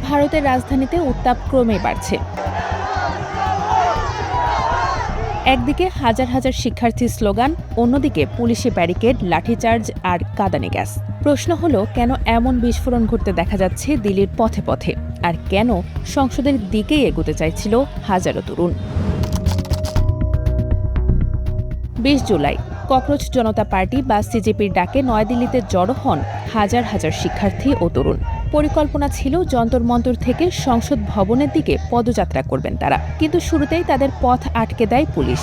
ভারতের রাজধানীতে উত্তাপ ক্রমেই বাড়ছে। একদিকে হাজার হাজার শিক্ষার্থীর স্লোগান, অন্যদিকে পুলিশি ব্যারিকেড, লাঠিচার্জ আর কাঁদানে গ্যাস। প্রশ্ন হলো, কেন এমন বিস্ফোরণ ঘটতে দেখা যাচ্ছে দিল্লির পথে পথে, আর কেন সংসদের দিকেই এগোতে চাইছিল হাজারো তরুণ। ২০ জুলাই ককরোচ জনতা পার্টি বা সিজেপির ডাকে নয়াদিল্লিতে জড়ো হন হাজার হাজার শিক্ষার্থী ও তরুণ। পরিকল্পনা ছিল যন্তর মন্তর থেকে সংসদ ভবনের দিকে পদযাত্রা করবেন তারা, কিন্তু শুরুতেই তাদের পথ আটকে দেয় পুলিশ।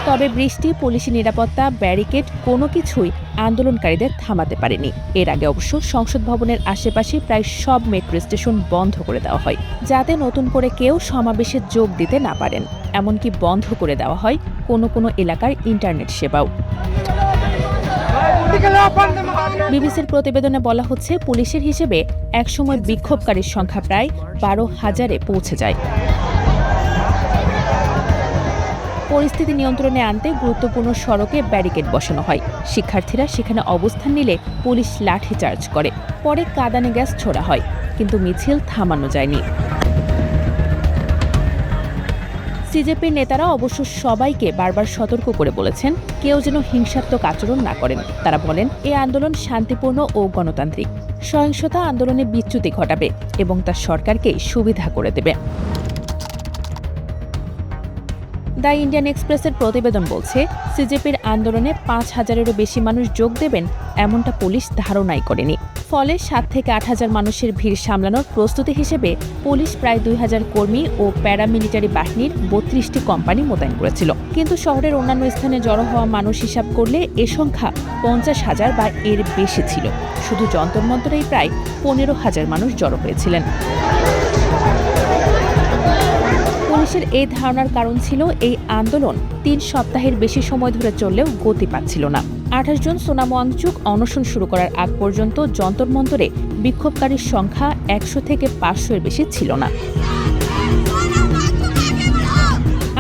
তবে বৃষ্টি, পুলিশি নিরাপত্তা, ব্যারিকেড কোনো কিছুই আন্দোলনকারীদের থামাতে পারেনি। এর আগে অবশ্য সংসদ ভবনের আশেপাশে প্রায় সব মেট্রো স্টেশন বন্ধ করে দেওয়া হয়, যাতে নতুন করে কেউ সমাবেশে যোগ দিতে না পারেন। এমনকি বন্ধ করে দেওয়া হয় কোনো কোনো এলাকার ইন্টারনেট সেবাও। বিবিসির প্রতিবেদনে বলা হচ্ছে, পুলিশের হিসেবে একসময় বিক্ষোভকারীর সংখ্যা প্রায় ১২,০০০-এ পৌঁছে যায়। পরিস্থিতি নিয়ন্ত্রণে আনতে গুরুত্বপূর্ণ সড়কে ব্যারিকেড বসানো হয়। শিক্ষার্থীরা সেখানে অবস্থান নিলে পুলিশ লাঠিচার্জ করে, পরে কাঁদানে গ্যাস ছোড়া হয়, কিন্তু মিছিল থামানো যায়নি। সিজেপির নেতারা অবশ্য সবাইকে বারবার সতর্ক করে বলেছেন কেউ যেন হিংসাত্মক আচরণ না করেন। তারা বলেন, এই আন্দোলন শান্তিপূর্ণ ও গণতান্ত্রিক। সহিংসতা আন্দোলনে বিচ্যুতি ঘটাবে এবং তা সরকারকে সুবিধা করে দেবে। দ্য ইন্ডিয়ান এক্সপ্রেসের প্রতিবেদন বলছে, সিজেপির আন্দোলনে ৫,০০০-এরও বেশি মানুষ যোগ দেবেন এমনটা পুলিশ ধারণাই করেনি। ফলে ৭ থেকে ৮,০০০ মানুষের ভিড় সামলানোর প্রস্তুতি হিসেবে পুলিশ প্রায় ২,০০০ কর্মী ও প্যারামিলিটারি বাহিনীর ৩২টি কোম্পানি মোতায়েন করেছিল। কিন্তু শহরের অন্যান্য স্থানে জড়ো হওয়া মানুষ হিসাব করলে এ সংখ্যা ৫০,০০০ বা এর বেশি ছিল। শুধু যন্তর মন্তরেই প্রায় ১৫,০০০ মানুষ জড়ো হয়েছিলেন। পুলিশের এই ধারণার কারণ ছিল, এই আন্দোলন ৩ সপ্তাহের বেশি সময় ধরে চললেও গতি পাচ্ছিল না। ২৮ জুন সোনাম ওয়াংচুক অনশন শুরু করার আগ পর্যন্ত যন্তর মন্তরে বিক্ষোভকারীর সংখ্যা ১০০ থেকে ৫০০-এর বেশি ছিল না।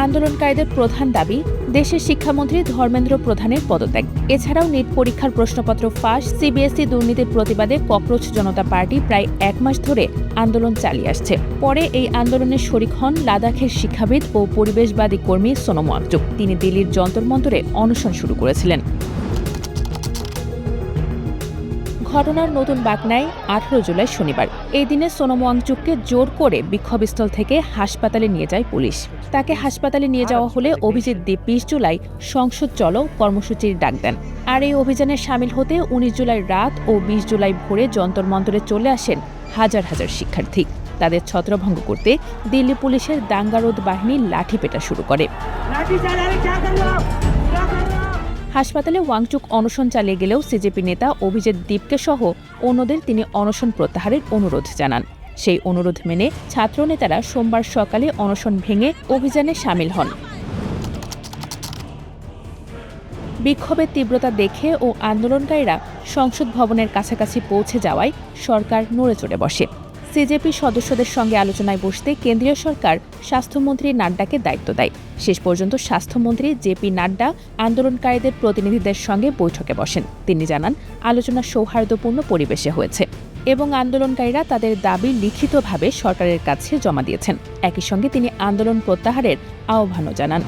আন্দোলনকারীদের প্রধান দাবি, দেশের শিক্ষামন্ত্রী ধর্মেন্দ্র প্রধানের পদত্যাগ। এছাড়াও নিট পরীক্ষার প্রশ্নপত্র ফাঁস, সিবিএসই দুর্নীতির প্রতিবাদে ককরোচ জনতা পার্টি প্রায় ১ মাস ধরে আন্দোলন চালিয়ে আসছে। পরে এই আন্দোলনে শরিক হন লাদাখের শিক্ষাবিদ ও পরিবেশবাদী কর্মী সোনাম ওয়াংচুক। তিনি দিল্লির যন্তর মন্তরে অনশন শুরু করেছিলেন। ঘটনার নতুন বাঁক নেয় ১৮ জুলাই শনিবার। এই দিনে সোনাম ওয়াংচুককে জোর করে বিক্ষোভস্থল থেকে হাসপাতালে নিয়ে যায় পুলিশ। তাকে হাসপাতালে নিয়ে যাওয়া হলে অভিজিৎ দীপ ২০ জুলাই সংসদ চলো কর্মসূচির ডাক দেন। আর এই অভিযানে সামিল হতে ১৯ জুলাই রাত ও ২০ জুলাই ভোরে যন্তর মন্তরে চলে আসেন হাজার হাজার শিক্ষার্থী। তাদের ছত্রভঙ্গ করতে দিল্লি পুলিশের দাঙ্গারোধ বাহিনী লাঠিপেটা শুরু করে। হাসপাতালে ওয়াংচুক অনশন চালিয়ে গেলেও সিজেপি নেতা অভিজিৎ দীপকে সহ অন্যদের তিনি অনশন প্রত্যাহারের অনুরোধ জানান। সেই অনুরোধ মেনে ছাত্রনেতারা সোমবার সকালে অনশন ভেঙে অভিযানে সামিল হন। বিক্ষোভের তীব্রতা দেখে ও আন্দোলনকারীরা সংসদ ভবনের কাছাকাছি পৌঁছে যাওয়ায় সরকার নড়েচড়ে বসে। সিজেপি সদস্যদের সঙ্গে আলোচনায় বসতে কেন্দ্রীয় সরকার স্বাস্থ্যমন্ত্রী নাড্ডাকে দায়িত্ব দেয়। শেষ পর্যন্ত স্বাস্থ্যমন্ত্রী জেপি নাড্ডা আন্দোলনকারীদের প্রতিনিধিদের সঙ্গে বৈঠকে বসেন। তিনি জানান, আলোচনা সৌহার্দ্যপূর্ণ পরিবেশে হয়েছে এবং আন্দোলনকারীরা তাদের দাবি লিখিতভাবে সরকারের কাছে জমা দিয়েছেন। একই সঙ্গে তিনি আন্দোলন প্রত্যাহারের আহ্বানও জানান।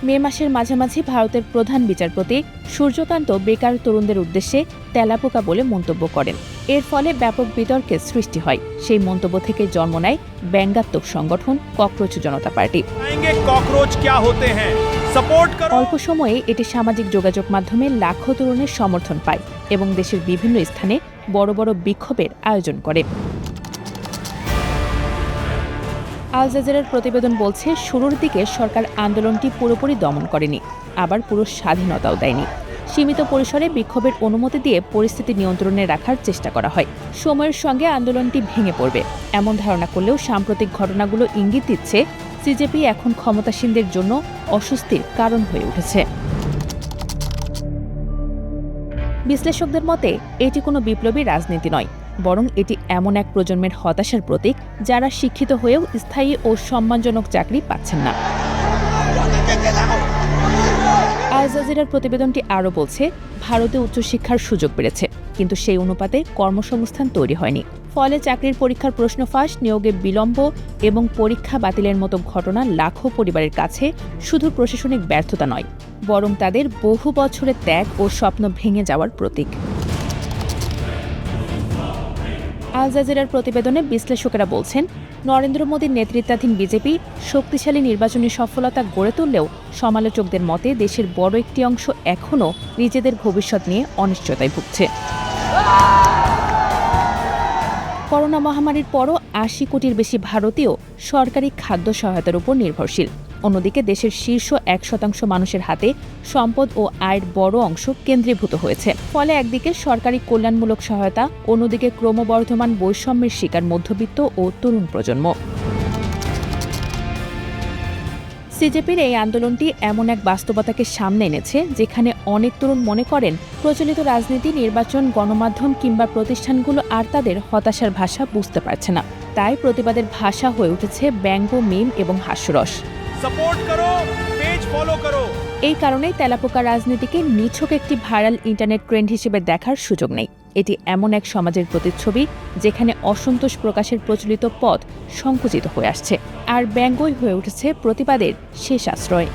মে মাসের মাঝামাঝি ভারতের প্রধান বিচারপতি সূর্যকান্ত বেকার তরুণদের উদ্দেশ্যে তেলাপোকা বলে মন্তব্য করেন। এর ফলে ব্যাপক বিতর্কের সৃষ্টি হয়। সেই মন্তব্য থেকে জন্ম নেয় ব্যঙ্গাত্মক সংগঠন ককরোচ জনতা পার্টি। অল্প সময়ে এটি সামাজিক যোগাযোগ মাধ্যমে লাখো তরুণের সমর্থন পায় এবং দেশের বিভিন্ন স্থানে বড় বড় বিক্ষোভের আয়োজন করে। আল জাজিরার প্রতিবেদন বলছে, শুরুর দিকে সরকার আন্দোলনটি পুরোপুরি দমন করেনি, আবার পুরো স্বাধীনতাও দেয়নি। সীমিত পরিসরে বিক্ষোভের অনুমতি দিয়ে পরিস্থিতি নিয়ন্ত্রণে রাখার চেষ্টা করা হয়। সময়ের সঙ্গে আন্দোলনটি ভেঙে পড়বে এমন ধারণা করলেও সাম্প্রতিক ঘটনাগুলো ইঙ্গিত দিচ্ছে সিজেপি এখন ক্ষমতাসীনদের জন্য অস্বস্তির কারণ হয়ে উঠেছে। বিশ্লেষকদের মতে এটি কোনো বিপ্লবী রাজনীতি নয়, বরং এটি এমন এক প্রজন্মের হতাশার প্রতীক যারা শিক্ষিত হয়েও স্থায়ী ও সম্মানজনক চাকরি পাচ্ছেন না। আল জাজিরার প্রতিবেদনটি আরও বলছে, ভারতে উচ্চশিক্ষার সুযোগ বেড়েছে, কিন্তু সেই অনুপাতে কর্মসংস্থান তৈরি হয়নি। ফলে চাকরির পরীক্ষার প্রশ্ন ফাঁস, নিয়োগে বিলম্ব এবং পরীক্ষা বাতিলের মতো ঘটনা লাখো পরিবারের কাছে শুধু প্রশাসনিক ব্যর্থতা নয়, বরং তাদের বহু বছরের ত্যাগ ও স্বপ্ন ভেঙে যাওয়ার প্রতীক। আল জাজিরার প্রতিবেদনে বিশ্লেষকেরা বলছেন, নরেন্দ্র মোদীর নেতৃত্বাধীন বিজেপি শক্তিশালী নির্বাচনী সফলতা গড়ে তুললেও সমালোচকদের মতে দেশের বড় একটি অংশ এখনও নিজেদের ভবিষ্যৎ নিয়ে অনিশ্চয়তায় ভুগছে। করোনা মহামারীর পরও ৮০ কোটির বেশি ভারতীয় সরকারি খাদ্য সহায়তার উপর নির্ভরশীল। অন্যদিকে দেশের শীর্ষ ১% মানুষের হাতে সম্পদ ও আয়ের বড় অংশ কেন্দ্রীভূত হয়েছে। ফলে একদিকে সরকারি কল্যাণমূলক সহায়তা, অন্যদিকে ক্রমবর্ধমান বৈষম্যের শিকার মধ্যবিত্ত ও তরুণ প্রজন্ম। সিজেপির এই আন্দোলনটি এমন এক বাস্তবতাকে সামনে এনেছে যেখানে অনেক তরুণ মনে করেন প্রচলিত রাজনীতি, নির্বাচন, গণমাধ্যম কিংবা প্রতিষ্ঠানগুলো আর তাদের হতাশার ভাষা বুঝতে পারছে না। তাই প্রতিবাদের ভাষা হয়ে উঠেছে ব্যঙ্গ, মিম এবং হাস্যরস। সাপোর্ট করো, পেজ ফলো করো। এই কারণেই তেলাপোকা রাজনীতিকে নিছক একটি ভাইরাল ইন্টারনেট ট্রেন্ড হিসেবে দেখার সুযোগ নেই। এটি এমন এক সমাজের প্রতিচ্ছবি যেখানে অসন্তোষ প্রকাশের প্রচলিত পথ সংকুচিত হয়ে আসছে, আর ব্যঙ্গই হয়ে উঠেছে প্রতিবাদের শেষ আশ্রয়।